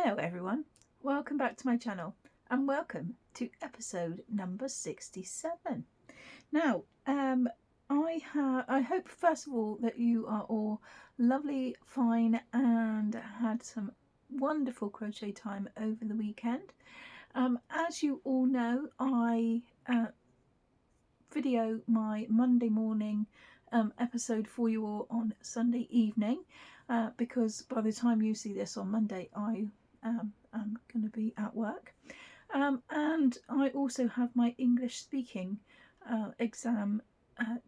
Hello everyone, welcome back to my channel and welcome to episode number 67. Now, I hope first of all that you are all lovely, fine and had some wonderful crochet time over the weekend. As you all know, I video my Monday morning episode for you all on Sunday evening because by the time you see this on Monday I am going to be at work, and I also have my English speaking exam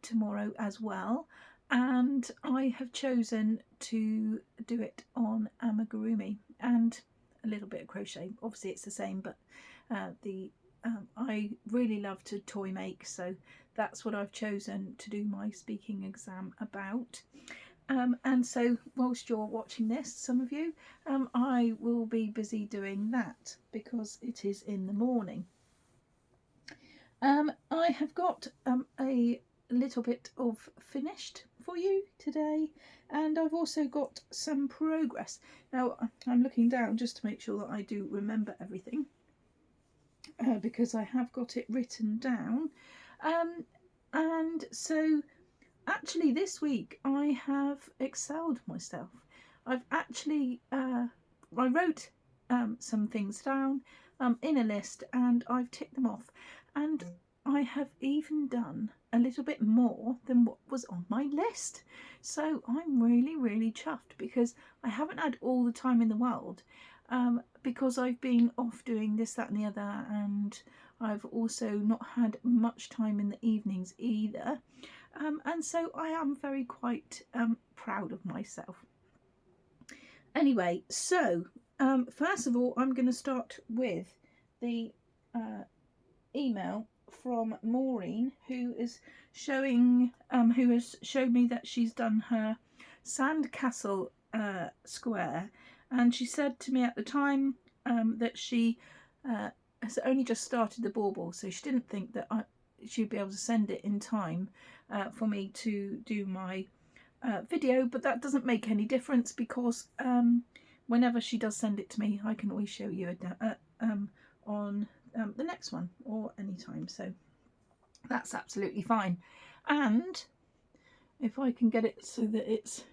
tomorrow as well, and I have chosen to do it on amigurumi and a little bit of crochet. Obviously it's the same, but I really love to toy make, so that's what I've chosen to do my speaking exam about. And so whilst you're watching this, some of you, I will be busy doing that because it is in the morning. I have got a little bit of finished for you today, and I've also got some progress. Now I'm looking down just to make sure that I do remember everything, because I have got it written down. And so actually this week I have excelled myself. I've actually I wrote some things down in a list and I've ticked them off, and I have even done a little bit more than what was on my list. So I'm really chuffed because I haven't had all the time in the world, because I've been off doing this, that and the other, and I've also not had much time in the evenings either, and so I am very quite proud of myself. Anyway, so first of all I'm going to start with the email from Maureen, who is showing who has shown me that she's done her sandcastle square, and she said to me at the time that she has only just started the bauble, so she didn't think that she'd be able to send it in time for me to do my video, but that doesn't make any difference because whenever she does send it to me I can always show you on the next one or anytime, so that's absolutely fine. And if I can get it so that it's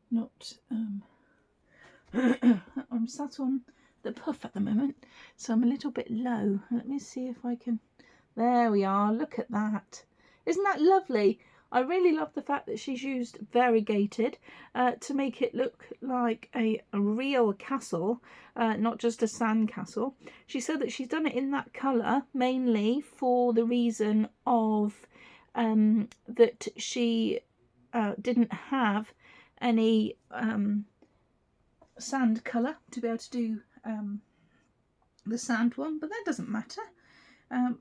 not I'm sat on the puff at the moment, so I'm a little bit low. Let me see if I can, there we are, look at that, isn't that lovely? I really love the fact that she's used variegated to make it look like a real castle, not just a sand castle. She said that she's done it in that colour mainly for the reason of that she didn't have any sand colour to be able to do the sand one, but that doesn't matter.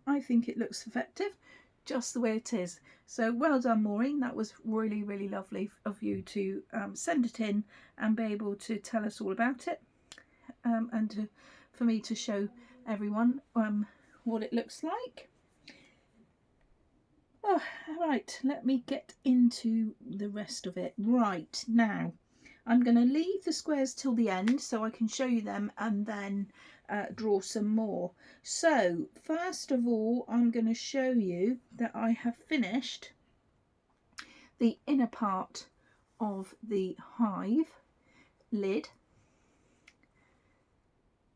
I think it looks effective just the way it is. So well done, Maureen, that was really lovely of you to send it in and be able to tell us all about it, and for me to show everyone what it looks like. Oh, right, let me get into the rest of it. Right, now I'm going to leave the squares till the end so I can show you them and then draw some more. So first of all I'm going to show you that I have finished the inner part of the hive lid,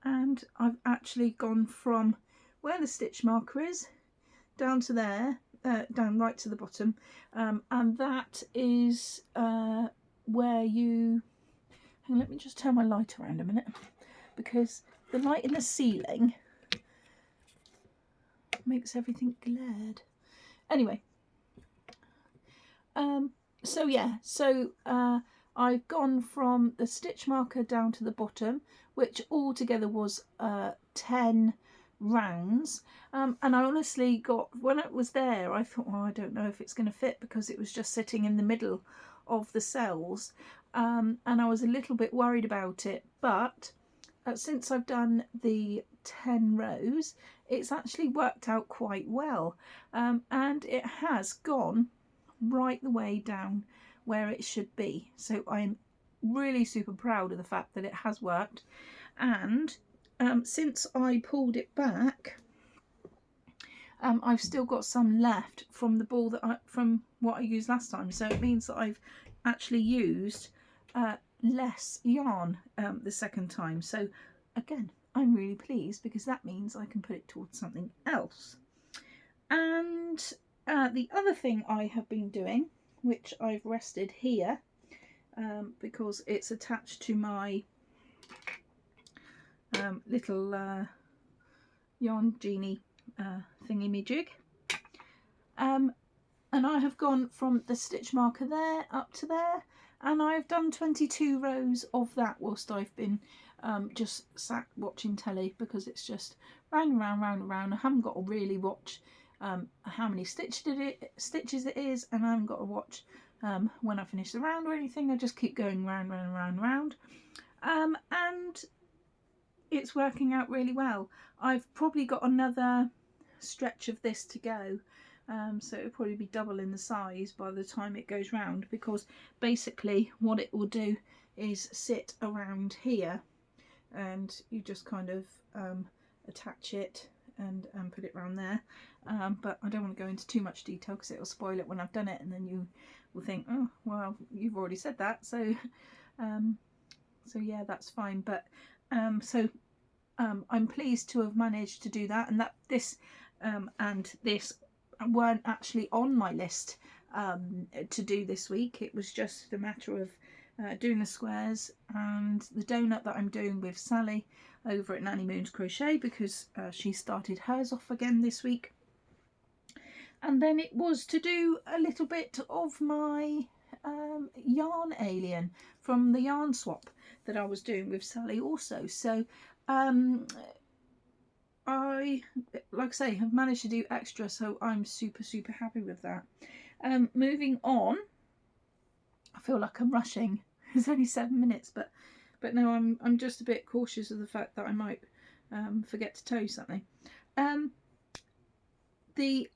and I've actually gone from where the stitch marker is down to there, down right to the bottom, and that is where you, let me just turn my light around a minute because the light in the ceiling makes everything glared. Anyway, so yeah, so I've gone from the stitch marker down to the bottom, which altogether was 10 rounds, and I honestly got, when it was there I thought, oh, I don't know if it's going to fit because it was just sitting in the middle of the cells, and I was a little bit worried about it, but since I've done the 10 rows it's actually worked out quite well, and it has gone right the way down where it should be, so I'm really super proud of the fact that it has worked. And since I pulled it back, I've still got some left from the ball from what I used last time. So it means that I've actually used less yarn the second time. So again, I'm really pleased because that means I can put it towards something else. And the other thing I have been doing, which I've rested here because it's attached to my little yarn genie thingy-me-jig. And I have gone from the stitch marker there up to there, and I've done 22 rows of that whilst I've been just sat watching telly, because it's just round and round, round and round. I haven't got to really watch how many stitches it is, and I haven't got to watch when I finish the round or anything. I just keep going round, round, round, round. And it's working out really well. I've probably got another stretch of this to go, so it'll probably be double in the size by the time it goes round, because basically what it will do is sit around here, and you just kind of attach it and put it around there, but I don't want to go into too much detail because it will spoil it when I've done it, and then you will think, oh well, you've already said that, so yeah, that's fine. But I'm pleased to have managed to do that, and that this and this weren't actually on my list to do this week. It was just a matter of doing the squares and the donut that I'm doing with Sally over at Nanny Moon's Crochet, because she started hers off again this week. And then it was to do a little bit of my yarn alien from the yarn swap that I was doing with Sally also. So I, like I say, have managed to do extra, so I'm super happy with that. Moving on, I feel like I'm rushing. It's only 7 minutes, but no, I'm just a bit cautious of the fact that I might forget to tell you something. The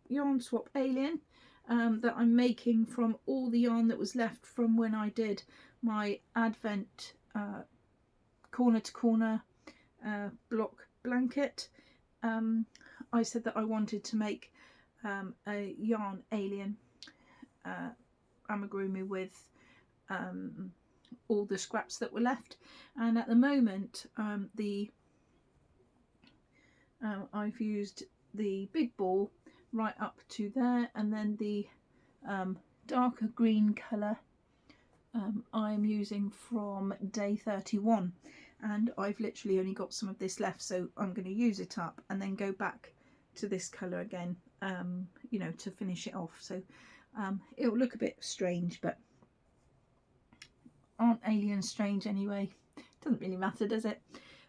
yarn swap alien that I'm making from all the yarn that was left from when I did my Advent corner to corner block blanket. I said that I wanted to make a yarn alien amigurumi with all the scraps that were left, and at the moment I've used the big ball right up to there, and then the darker green colour I'm using from day 31, and I've literally only got some of this left, so I'm going to use it up and then go back to this colour again, you know, to finish it off. So it'll look a bit strange, but aren't aliens strange anyway? Doesn't really matter, does it?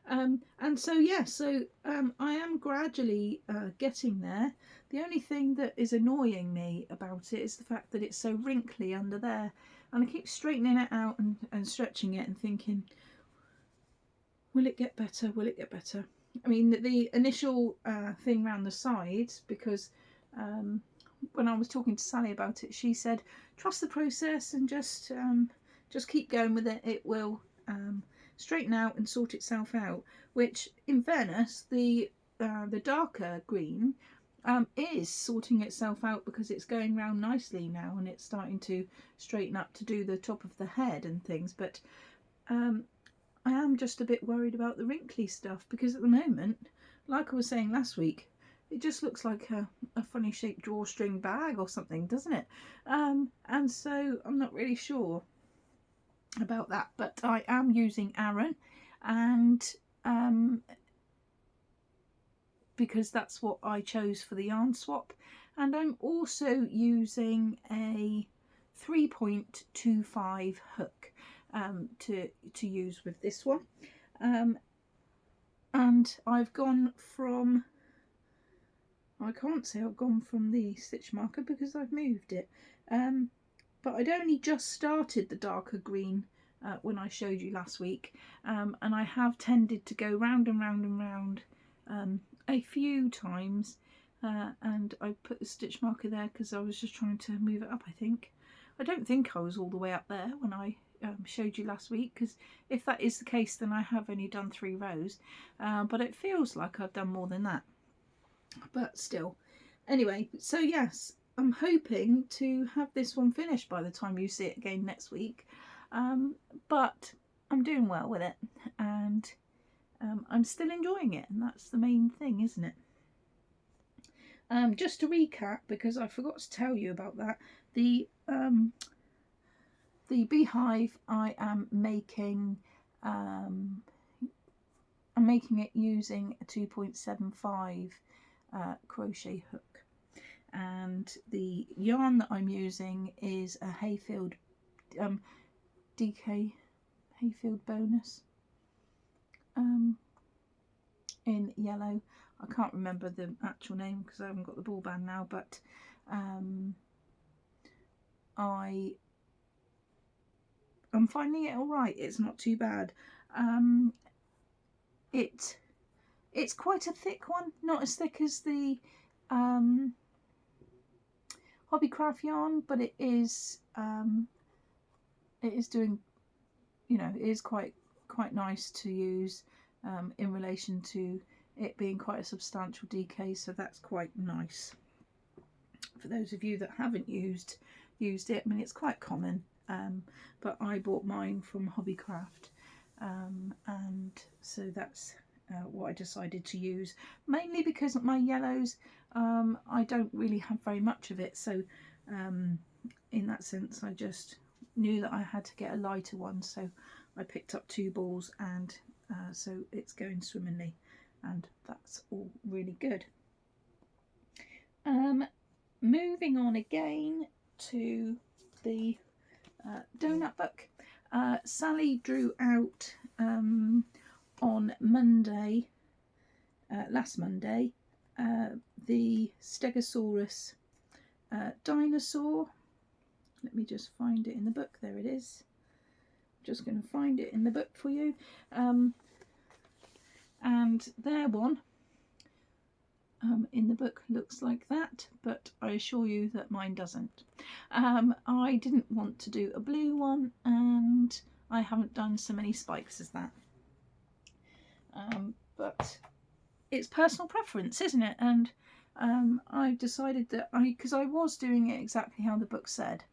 And so yeah, so I am gradually getting there. The only thing that is annoying me about it is the fact that it's so wrinkly under there, and I keep straightening it out and stretching it and thinking, will it get better? Will it get better? I mean, the initial thing around the sides, because when I was talking to Sally about it, she said trust the process and just keep going with it. It will straighten out and sort itself out. Which, in fairness, the darker green is sorting itself out, because it's going round nicely now and it's starting to straighten up to do the top of the head and things. But I am just a bit worried about the wrinkly stuff, because at the moment, like I was saying last week, it just looks like a funny shaped drawstring bag or something, doesn't it? And so I'm not really sure about that, but I am using Aran, and because that's what I chose for the yarn swap, and I'm also using a 3.25 hook to use with this one, and I've gone from, I can't say I've gone from the stitch marker because I've moved it, but I'd only just started the darker green when I showed you last week, and I have tended to go round and round and round a few times, and I put the stitch marker there because I was just trying to move it up, I think, I don't think I was all the way up there when I showed you last week, because if that is the case then I have only done 3 rows, but it feels like I've done more than that, but still. Anyway, so yes, I'm hoping to have this one finished by the time you see it again next week, but I'm doing well with it, and I'm still enjoying it, and that's the main thing, isn't it? Just to recap, because I forgot to tell you about that, the beehive I am making, I'm making it using a 2.75 crochet hook, and the yarn that I'm using is a Hayfield DK Hayfield bonus in yellow. I can't remember the actual name because I haven't got the ball band now, but I'm finding it all right. It's not too bad. It's quite a thick one, not as thick as the Hobbycraft yarn, but it is doing, you know, it is quite nice to use in relation to it being quite a substantial DK, so that's quite nice. For those of you that haven't used it, I mean, it's quite common, but I bought mine from Hobbycraft, and so that's what I decided to use, mainly because my yellows, I don't really have very much of it, so in that sense I just knew that I had to get a lighter one, so I picked up 2 balls, and so it's going swimmingly, and that's all really good. Moving on again to the donut book. Sally drew out on Monday, last Monday, the Stegosaurus dinosaur. Let me just find it in the book. There it is. Just going to find it in the book for you. And their one in the book looks like that, but I assure you that mine doesn't. I didn't want to do a blue one, and I haven't done so many spikes as that. But it's personal preference, isn't it? And I've decided that because I was doing it exactly how the book said,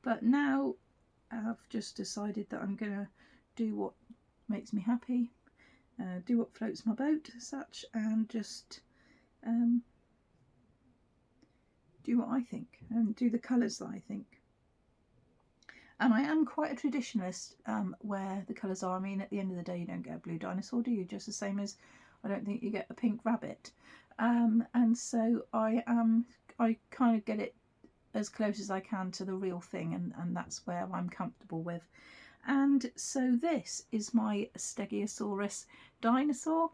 but now I've just decided that I'm going to do what makes me happy, do what floats my boat as such, and just do what I think and do the colours that I think. And I am quite a traditionalist where the colours are. I mean, at the end of the day, you don't get a blue dinosaur, do you? Just the same as I don't think you get a pink rabbit. And so I kind of get it as close as I can to the real thing, and that's where I'm comfortable with. And so this is my Stegosaurus dinosaur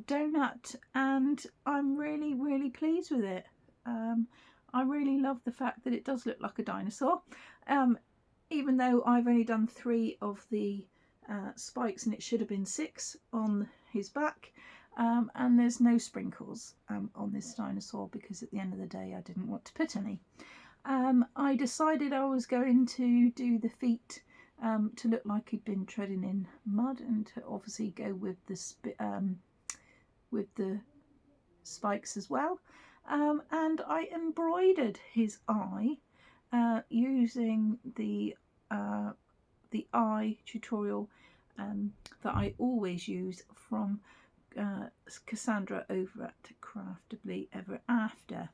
donut, and I'm really pleased with it. I really love the fact that it does look like a dinosaur, even though I've only done 3 of the spikes, and it should have been 6 on his back, and there's no sprinkles on this dinosaur because at the end of the day I didn't want to put any. I decided I was going to do the feet to look like he'd been treading in mud, and to obviously go with the spikes as well. And I embroidered his eye using the eye tutorial that I always use from Cassandra over at Craftably Ever After.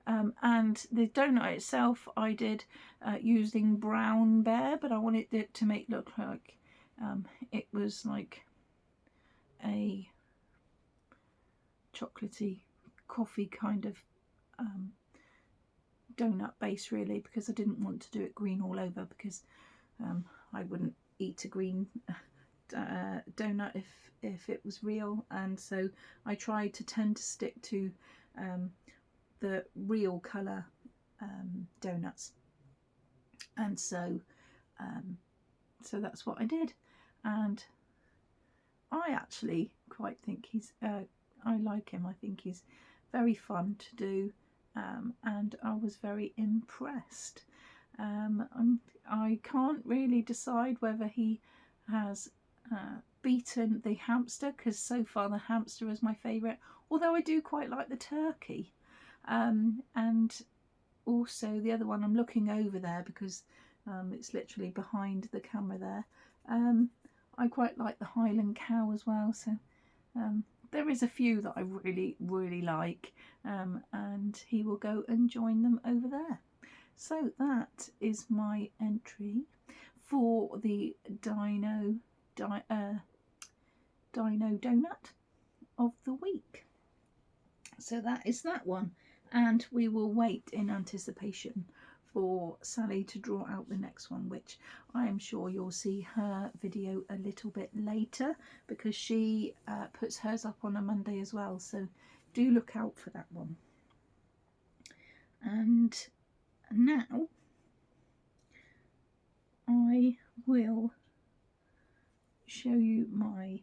And the donut itself I did using brown bear, but I wanted it to make look like it was like a chocolatey coffee kind of donut base, really, because I didn't want to do it green all over, because I wouldn't eat a green donut if it was real, and so I tried to tend to stick to the real colour donuts, and so that's what I did, and I actually quite think he's I like him. I think he's very fun to do, and I was very impressed. I can't really decide whether he has beaten the hamster, because so far the hamster is my favourite, although I do quite like the turkey. And also the other one, I'm looking over there because it's literally behind the camera there. I quite like the Highland cow as well, so there is a few that I really like, and he will go and join them over there. So that is my entry for the Dino Donut of the week. So that is that one, and we will wait in anticipation for Sally to draw out the next one, which I am sure you'll see her video a little bit later, because she puts hers up on a Monday as well, so do look out for that one. And now I will show you my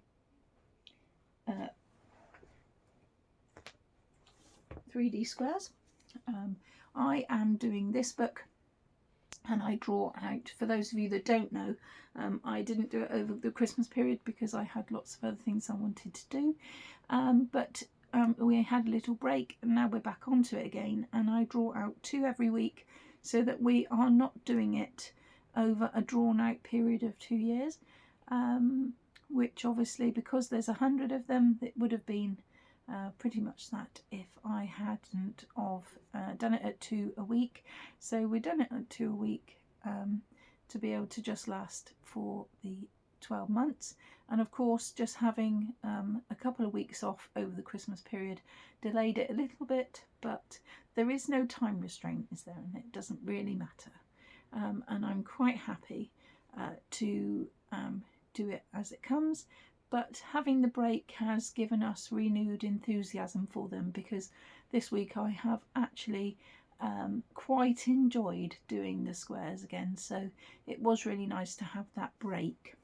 3D squares. I am doing this book, and I draw out, for those of you that don't know, I didn't do it over the Christmas period because I had lots of other things I wanted to do, but we had a little break and now we're back onto it again, and I draw out 2 every week so that we are not doing it over a drawn out period of 2 years, which obviously, because there's 100 of them, it would have been pretty much that if I hadn't of done it at 2 a week. So we've done it at 2 a week to be able to just last for the 12 months. And of course, just having a couple of weeks off over the Christmas period delayed it a little bit, but there is no time restraint, is there? And it doesn't really matter. And I'm quite happy to do it as it comes. But having the break has given us renewed enthusiasm for them, because this week I have actually quite enjoyed doing the squares again. So it was really nice to have that break.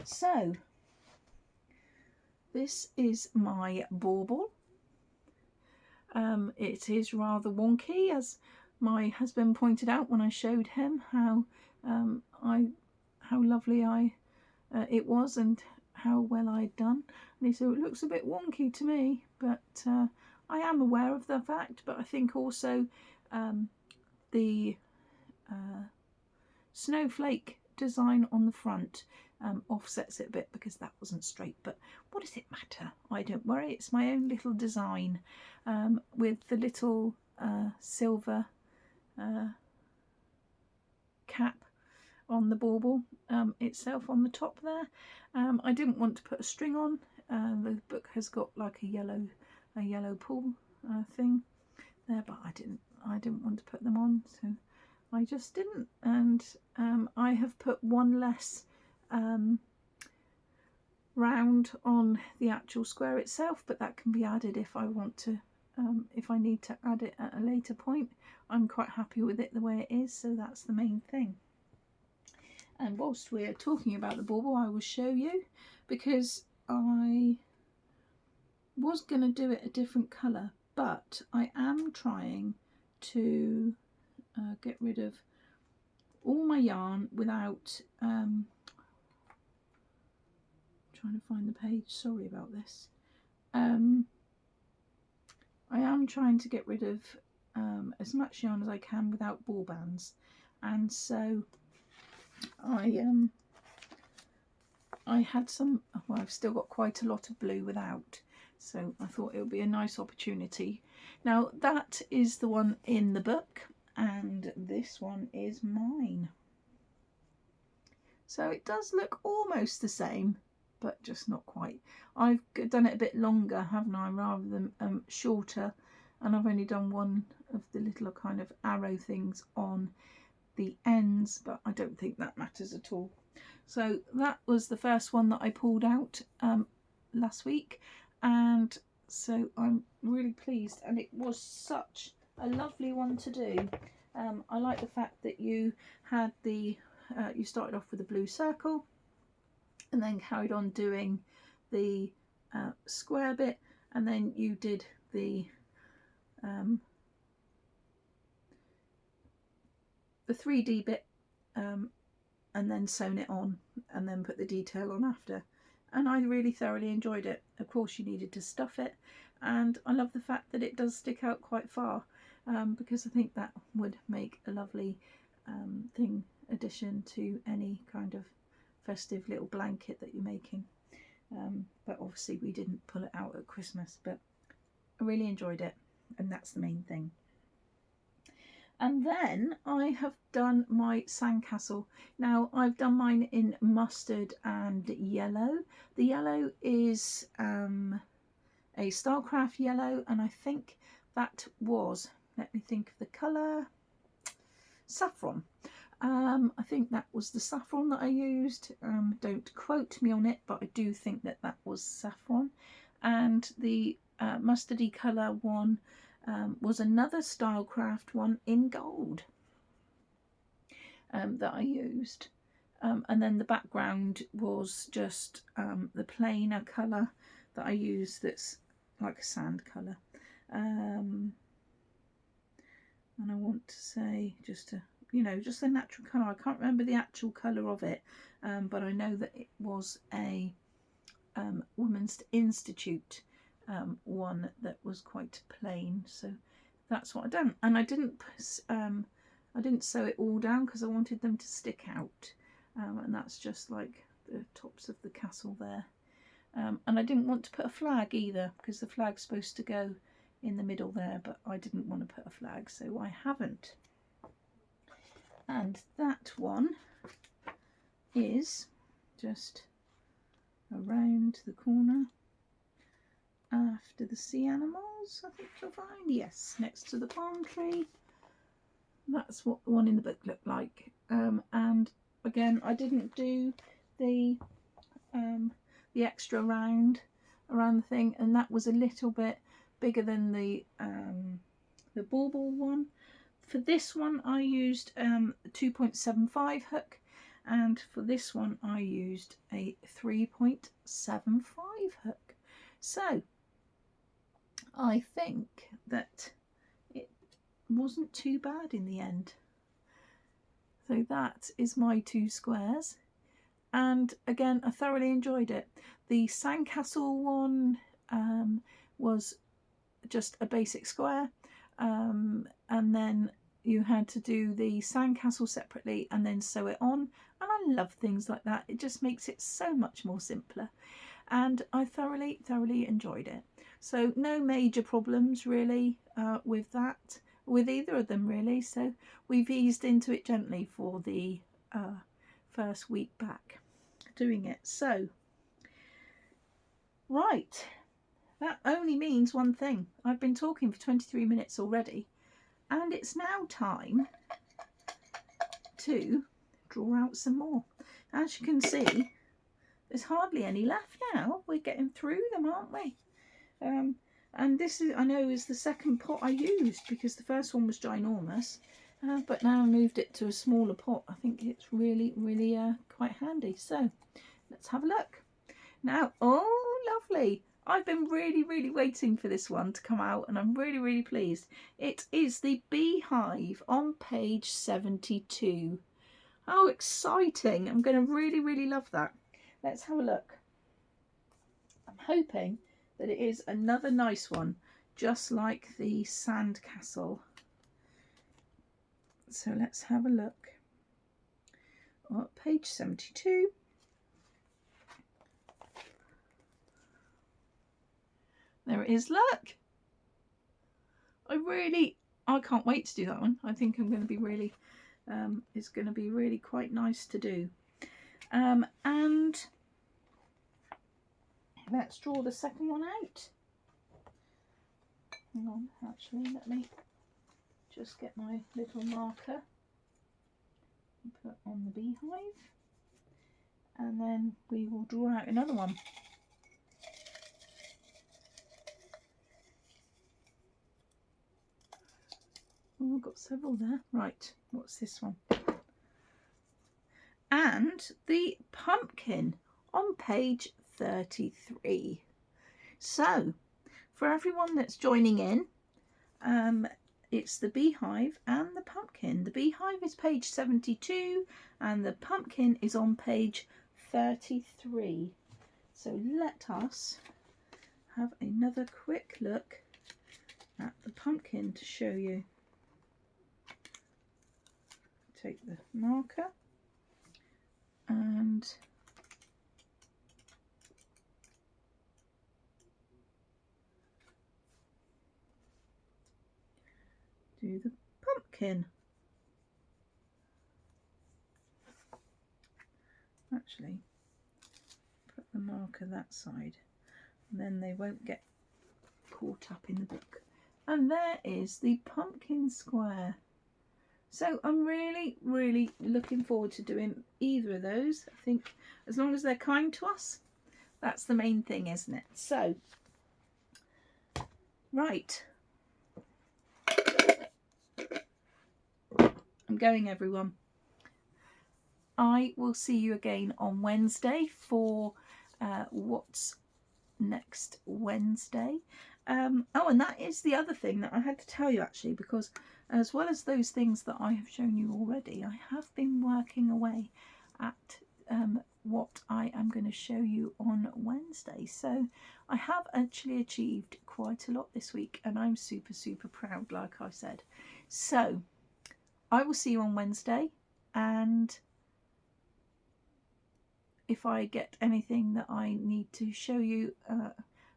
So this is my bauble. It is rather wonky, as my husband pointed out when I showed him how lovely it was and how well I'd done. And he said, it looks a bit wonky to me, but I am aware of the fact. But I think also the snowflake design on the front offsets it a bit, because that wasn't straight. But what does it matter? I don't worry. It's my own little design with the little silver cap on the bauble itself on the top there. I didn't want to put a string on. The book has got like a yellow pull thing there, but I didn't want to put them on, so I just didn't. And I have put one less round on the actual square itself, but that can be added if I want to, if I need to add it at a later point. I'm quite happy with it the way it is, so that's the main thing. And whilst we're talking about the bauble, I will show you, because I was going to do it a different colour, but I am trying to get rid of all my yarn without trying to find the page, sorry about this. I am trying to get rid of as much yarn as I can without ball bands, and so I had some, well, I've still got quite a lot of blue without, so I thought it would be a nice opportunity. Now that is the one in the book, and this one is mine. So it does look almost the same, but just not quite. I've done it a bit longer, haven't I, rather than shorter, and I've only done one of the little kind of arrow things on the ends, but I don't think that matters at all. So that was the first one that I pulled out last week, and so I'm really pleased, and it was such a lovely one to do. I like the fact that you had the you started off with a blue circle and then carried on doing the square bit, and then you did the the 3D bit and then sewn it on and then put the detail on after, and I really thoroughly enjoyed it. Of course you needed to stuff it, and I love the fact that it does stick out quite far, because I think that would make a lovely addition to any kind of festive little blanket that you're making. But obviously we didn't pull it out at Christmas, but I really enjoyed it, and that's the main thing. And then I have done my sandcastle. Now I've done mine in mustard and yellow. The yellow is a Starcraft yellow, and I think that was, let me think of the colour, saffron. I think that was the saffron that I used. Don't quote me on it, but I do think that that was saffron. And the mustardy colour one was another Stylecraft one in gold that I used. And then the background was just the plainer colour that I used, that's like a sand colour. And I want to say just a, just a natural colour. I can't remember the actual colour of it, but I know that it was a Women's Institute one that was quite plain, so that's what I done. And I didn't sew it all down because I wanted them to stick out, and that's just like the tops of the castle there. And I didn't want to put a flag either, because the flag's supposed to go in the middle there, but I didn't want to put a flag, so I haven't. And that one is just around the corner after the sea animals, I think you'll find. Yes, next to the palm tree. That's what the one in the book looked like. And again, I didn't do the extra round around the thing, and that was a little bit bigger than the bauble one. For this one I used a 2.75 hook, and for this one I used a 3.75 hook. So I think that it wasn't too bad in the end. So that is my 2 squares, and again I thoroughly enjoyed it. The sandcastle one was just a basic square, and then you had to do the sandcastle separately and then sew it on, and I love things like that. It just makes it so much more simpler, and I thoroughly enjoyed it. So no major problems really with that, with either of them really. So we've eased into it gently for the first week back doing it. So right, that only means one thing. I've been talking for 23 minutes already, and it's now time to draw out some more. As you can see, there's hardly any left now. We're getting through them, aren't we? And this is, I know, is the second pot I used, because the first one was ginormous, but now I moved it to a smaller pot. I think it's really quite handy. So let's have a look now. Oh, lovely. I've been really waiting for this one to come out, and I'm really pleased. It is the beehive on page 72. How exciting. I'm going to really love that. Let's have a look. I'm hoping that it is another nice one, just like the sandcastle. So let's have a look. Oh, page 72. There it is, look. I can't wait to do that one. I think I'm going to be really, it's going to be really quite nice to do. And let's draw the second one out. Hang on, actually, let me just get my little marker and put on the beehive, and then we will draw out another one. Oh, I've got several there. Right, what's this one? And the pumpkin on page 33. So for everyone that's joining in, It's the beehive and the pumpkin. The beehive is page 72 and the pumpkin is on page 33. So let us have another quick look at the pumpkin to show you. Take the marker and do the pumpkin. Actually, put the marker that side, and then they won't get caught up in the book. And there is the pumpkin square. So I'm really, really looking forward to doing either of those. I think as long as they're kind to us, that's the main thing, isn't it? So, right. I'm going, everyone. I will see you again on Wednesday for what's next Wednesday. Oh, and that is the other thing that I had to tell you, actually, because as well as those things that I have shown you already, I have been working away at what I am going to show you on Wednesday. So I have actually achieved quite a lot this week, and I'm super, super proud, like I said. So I will see you on Wednesday, and if I get anything that I need to show you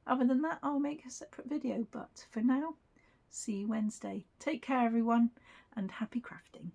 other than that, I'll make a separate video. But for now, see you Wednesday. Take care, everyone, and happy crafting.